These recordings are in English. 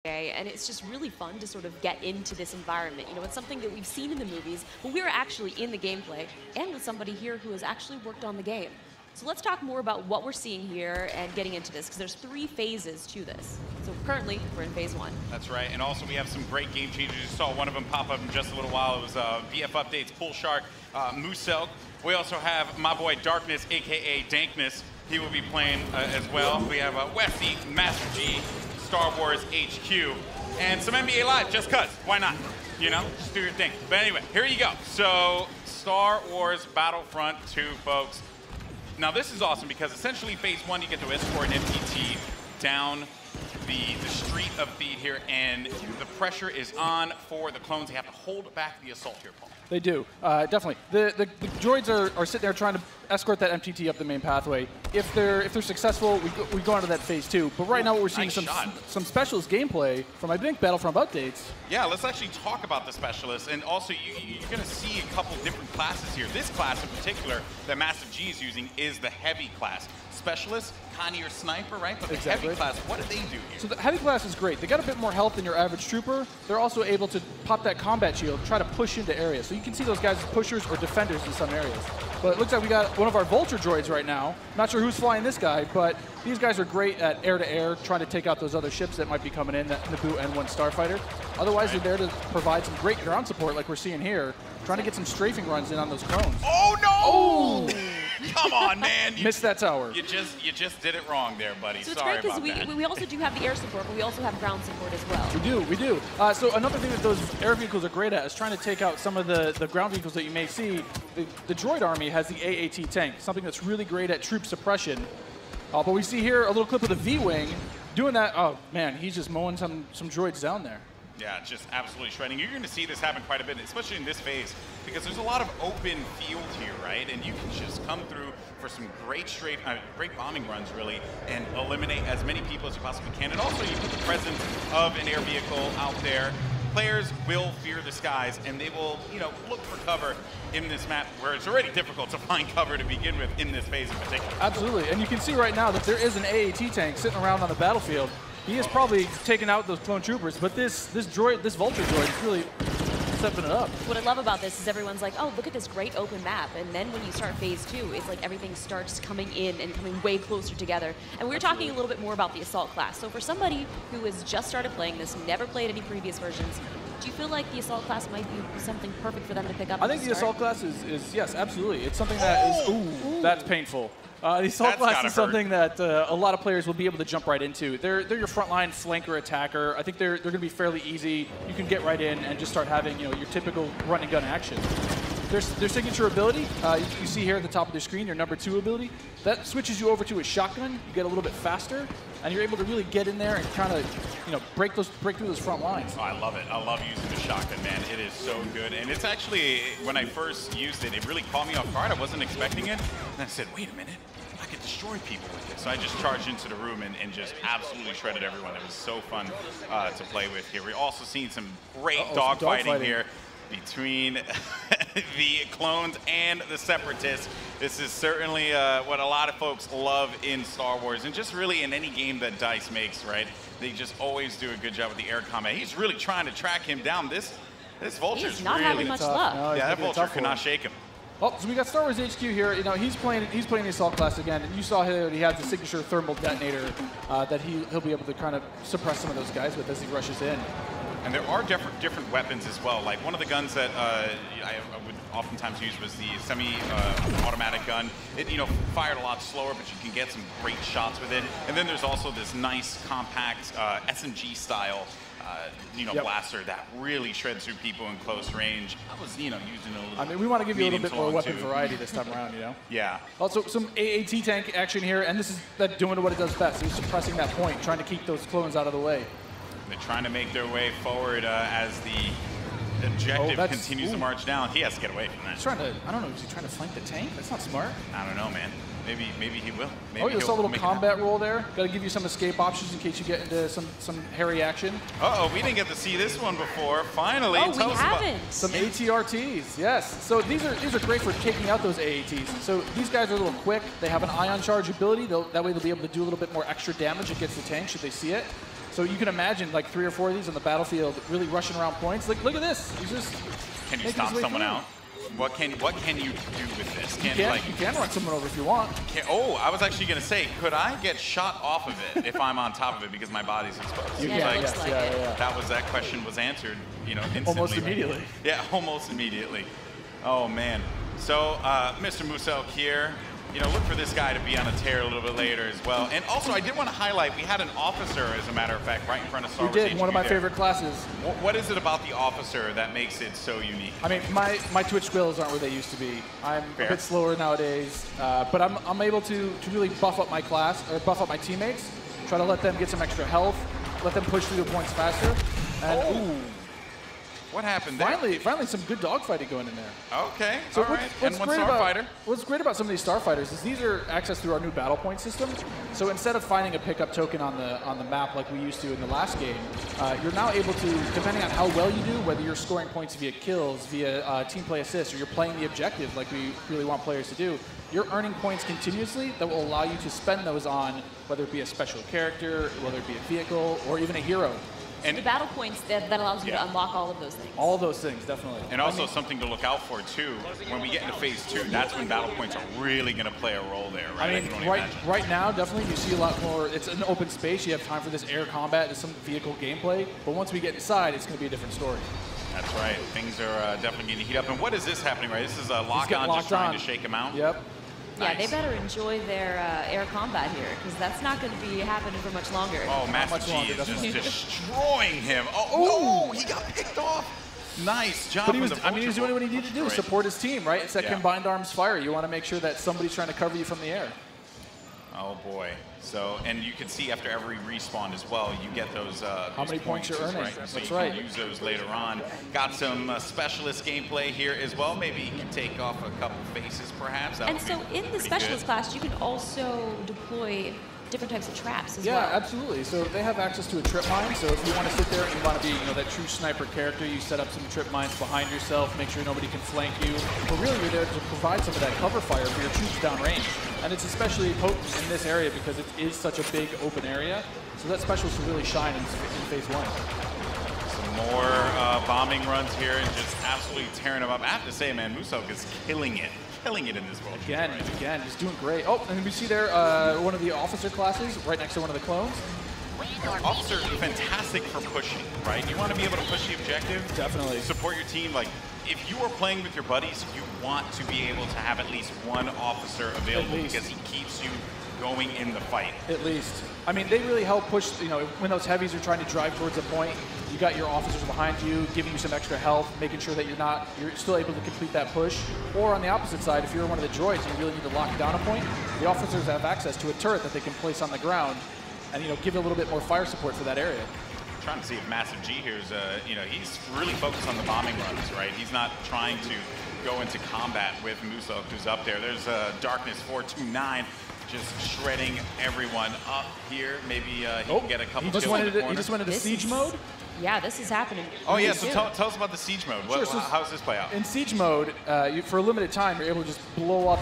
And it's just really fun to sort of get into this environment. You know, it's something that we've seen in the movies, but we're actually in the gameplay, and with somebody here who has actually worked on the game. So let's talk more about what we're seeing here and getting into this, because there's 3 phases to this. So currently, we're in phase 1. That's right, and also we have some great game changers. You saw one of them pop up in just a little while. It was VF Updates, Pool Shark, Musel. We also have my boy Darkness, aka Dankness. He will be playing as well. We have Westy, Master G, STARWARSHQ, and some NBA Live, just cuz. Why not? You know, just do your thing. But anyway, here you go. So, Star Wars Battlefront 2, folks. Now this is awesome because essentially phase 1, you get to escort an MTT down the street of Theed here, and the pressure is on for the clones. They have to hold back the assault here, Paul. They do, definitely. The droids are sitting there trying to escort that MTT up the main pathway. If they're successful, we go on to that phase 2. But right now what we're seeing is some specialist gameplay from, I think, Battlefront updates. Yeah, let's actually talk about the specialists. And also, you're going to see a couple different classes here. This class in particular that Massive G is using is the heavy class. Specialist, kind of your sniper, right? But the heavy class, what do they do here? So the heavy class is great. They got a bit more health than your average trooper. They're also able to pop that combat shield, try to push into areas. So you can see those guys as pushers or defenders in some areas. But it looks like we got one of our Vulture droids right now. Not sure who's flying this guy, but these guys are great at air-to-air, trying to take out those other ships that might be coming in, that Naboo N1 Starfighter. Otherwise, they're there to provide some great ground support like we're seeing here, trying to get some strafing runs in on those clones. Oh, no! Oh! Come on, man. Missed that tower. You just did it wrong there, buddy. So it's Sorry great about that. we also do have the air support, but we also have ground support as well. We do. So another thing that those air vehicles are great at is trying to take out some of the ground vehicles that you may see. The droid army has the AAT tank, something that's really great at troop suppression. But we see here a little clip of the V-Wing doing that. Oh, man, he's just mowing some droids down there. Yeah, just absolutely shredding. You're going to see this happen quite a bit, especially in this phase, because there's a lot of open field here, right? And you can just come through for some great great bombing runs, really, and eliminate as many people as you possibly can. And also, you put the presence of an air vehicle out there. Players will fear the skies, and they will, look for cover in this map where it's already difficult to find cover to begin with in this phase in particular. Absolutely, and you can see right now that there is an AAT tank sitting around on the battlefield. He is probably taking out those clone troopers, but this Vulture droid is really stepping it up. What I love about this is everyone's like, oh, look at this great open map. And then when you start phase 2, it's like everything starts coming in and coming way closer together. And we were talking a little bit more about the assault class. So for somebody who has just started playing this, never played any previous versions, do you feel like the assault class might be something perfect for them to pick up? I think the assault class is yes, absolutely. It's something that is, that's painful. The assault class is something that a lot of players will be able to jump right into. They're your frontline flanker attacker. I think they're going to be fairly easy. You can get right in and just start having your typical run and gun action. Their signature ability, you see here at the top of the screen, your number 2 ability, that switches you over to a shotgun. You get a little bit faster, and you're able to really get in there and kind of break through those front lines. Oh, I love it. I love using the shotgun, man. It is so good. And it's actually, when I first used it, it really caught me off guard. I wasn't expecting it. And I said, wait a minute. I could destroy people with it. So I just charged into the room and just absolutely shredded everyone. It was so fun to play with here. We're also seeing some great dogfighting here between the clones and the separatists. This is certainly what a lot of folks love in Star Wars, and just really in any game that DICE makes, right? They just always do a good job with the air combat. He's really trying to track him down. This Vulture's not really having much luck. No, yeah, that Vulture cannot shake him. Oh, so we got STARWARSHQ here. He's playing the assault class again, and you saw here he has the signature thermal detonator that he'll be able to kind of suppress some of those guys with as he rushes in. And there are different weapons as well. Like one of the guns that I would oftentimes use was the semi-automatic gun. It fired a lot slower, but you can get some great shots with it. And then there's also this nice compact SMG style blaster that really shreds through people in close range. I was using a little. I mean, we want to give you a little bit more weapon variety this time around, Yeah. Also, some AAT tank action here, and this is that doing what it does best. He's suppressing that point, trying to keep those clones out of the way. They're trying to make their way forward as the objective continues to march down. He has to get away from that. He's trying to, I don't know, is he trying to flank the tank? That's not smart. I don't know, man. Maybe he will. Maybe you saw a little combat roll there. Got to give you some escape options in case you get into some hairy action. Uh-oh, we didn't get to see this one before. Finally, we haven't. Some ATRTs, yes. So these are great for taking out those AATs. So these guys are a little quick. They have an ion charge ability. That way they'll be able to do a little bit more extra damage against the tank should they see it. So you can imagine like 3 or 4 of these on the battlefield really rushing around points. Like, look at this. He's just Can you stop someone out? What can you do with this? You can run someone over if you want. Oh, I was actually going to say, could I get shot off of it if I'm on top of it because my body's exposed? You can, yeah. That question was answered, you know, instantly. Almost immediately. Yeah, almost immediately. Oh, man. So, Mr. Musel here, you know, look for this guy to be on a tear a little bit later as well. And also, I did want to highlight, we had an officer, as a matter of fact, right in front of Star Wars HQ. We did, one of my favorite classes. What is it about the officer that makes it so unique? I mean, my Twitch skills aren't where they used to be. I'm a bit slower nowadays, but I'm able to really buff up my class, or buff up my teammates, try to let them get some extra health, let them push through the points faster. And, ooh. What happened there? Finally some good dogfighting going in there. Okay, so all right. And one starfighter. What's great about some of these starfighters is these are accessed through our new battle point system. So instead of finding a pickup token on the map like we used to in the last game, you're now able to, depending on how well you do, whether you're scoring points via kills, via team play assists, or you're playing the objective like we really want players to do, you're earning points continuously that will allow you to spend those on whether it be a special character, whether it be a vehicle, or even a hero. And the battle points that allows you to unlock all of those things. All of those things, definitely. And also something to look out for too. When we get into phase 2, that's when battle points are really going to play a role there, right? I mean, right now, definitely you see a lot more. It's an open space. You have time for this air combat, there's some vehicle gameplay. But once we get inside, it's going to be a different story. That's right. Things are definitely going to heat up. And what is this happening, right? This is a lock-on just trying to shake him out? Yep. Yeah, they better enjoy their air combat here, because that's not going to be happening for much longer. Oh, Massive G is just destroying him. Oh, no, he got picked off. Nice job. But he was doing what he needed to do, support his team, right? It's that combined arms fire. You want to make sure that somebody's trying to cover you from the air. Oh, boy. So, and you can see after every respawn as well, you get those how many points you're earning. Right? So That's you right. can use those later on. Got some specialist gameplay here as well. Maybe you can take off a couple faces, perhaps. And so in the specialist class, you can also deploy different types of traps as well. Yeah, absolutely. So they have access to a trip mine. So if you want to sit there and you want to be, that true sniper character, you set up some trip mines behind yourself, make sure nobody can flank you. But really, you're there to provide some of that cover fire for your troops downrange. And it's especially potent in this area because it is such a big open area. So that specialist will really shine in phase 1. Some more bombing runs here and just absolutely tearing them up. I have to say, man, Musel is killing it in this world. Again, he's doing great. Oh, and we see there one of the officer classes right next to one of the clones. Officer, fantastic for pushing, right? You want to be able to push the objective. Definitely. Support your team. Like, if you are playing with your buddies, you want to be able to have at least one officer available because he keeps you going in the fight. At least. I mean, they really help push, when those heavies are trying to drive towards a point, you got your officers behind you, giving you some extra health, making sure that you're still able to complete that push. Or on the opposite side, if you're one of the droids and you really need to lock down a point, the officers have access to a turret that they can place on the ground and, give a little bit more fire support for that area. I'm trying to see if Massive G here is, he's really focused on the bombing runs, right? He's not trying to go into combat with Musel, who's up there. There's Darkness 429. Just shredding everyone up here. Maybe he can get a couple kills in the corner. He just went into siege mode? Yeah, this is happening. Oh, yeah, so tell us about the siege mode. How does this play out? In siege mode, for a limited time, you're able to just blow up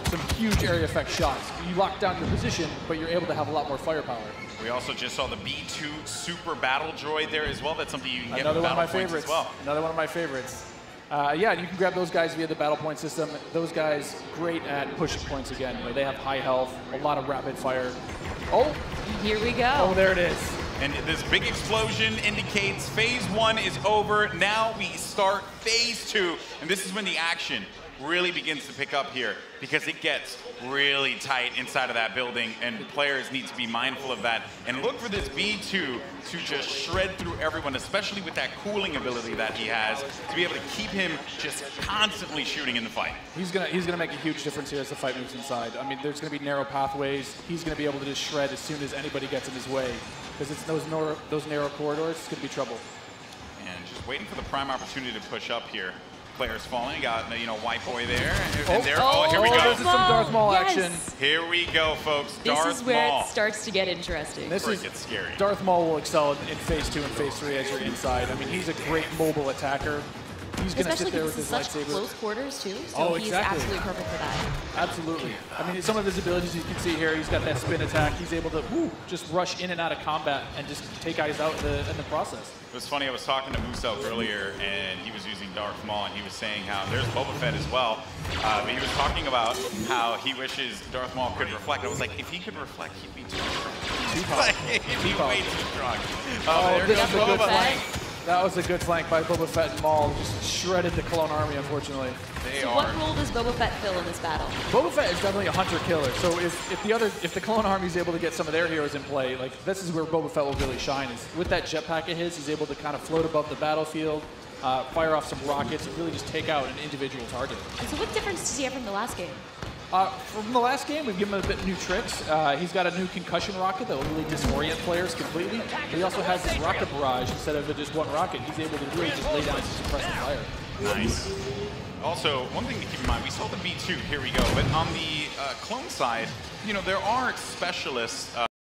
some huge area effect shots. You lock down your position, but you're able to have a lot more firepower. We also just saw the B2 Super Battle Droid there as well. That's something you can get with Battle Points favorites as well. Another one of my favorites. Yeah, you can grab those guys via the battle point system. Those guys, great at pushing points again. They have high health, a lot of rapid fire. Oh, here we go. Oh, there it is. And this big explosion indicates phase 1 is over. Now we start phase 2, and this is when the action really begins to pick up here because it gets really tight inside of that building, and players need to be mindful of that and look for this B2 to just shred through everyone, especially with that cooling ability that he has, to be able to keep him just constantly shooting in the fight. He's gonna make a huge difference here as the fight moves inside. I mean, there's gonna be narrow pathways. He's gonna be able to just shred as soon as anybody gets in his way because it's those narrow corridors. It's gonna be trouble. And just waiting for the prime opportunity to push up here. Players falling, got White Boy there, and here we go. This is some Darth Maul action. Here we go, folks. This is where it starts to get interesting. This is scary. Darth Maul will excel in phase 2 and phase 3 as you're inside. I mean, he's a great mobile attacker. he's going to sit there with his such lightsaber. Close quarters too. So he's absolutely perfect for that. Absolutely. I mean, some of his abilities you can see here. He's got that spin attack. He's able to just rush in and out of combat and just take guys out in the process. It was funny. I was talking to Musel earlier, and he was using Darth Maul, and he was saying how there's Boba Fett as well. But he was talking about how he wishes Darth Maul could reflect. I was like, if he could reflect, he'd be too strong. Too powerful. He'd be way too strong. This is a good flank. That was a good flank by Boba Fett and Maul. Just shredded the clone army, unfortunately. What role does Boba Fett fill in this battle? Boba Fett is definitely a hunter-killer. So if the clone army is able to get some of their heroes in play, like this is where Boba Fett will really shine. Is with that jetpack of his, he's able to kind of float above the battlefield, fire off some rockets, and really just take out an individual target. And so what difference does he have from the last game? From the last game, we've given him a bit new tricks. He's got a new concussion rocket that will really disorient players completely. But he also has this rocket barrage instead of just one rocket. He's able to really just lay down some suppressive fire. Nice. Also, one thing to keep in mind, we saw the B2, here we go. But on the clone side, you know, there are specialists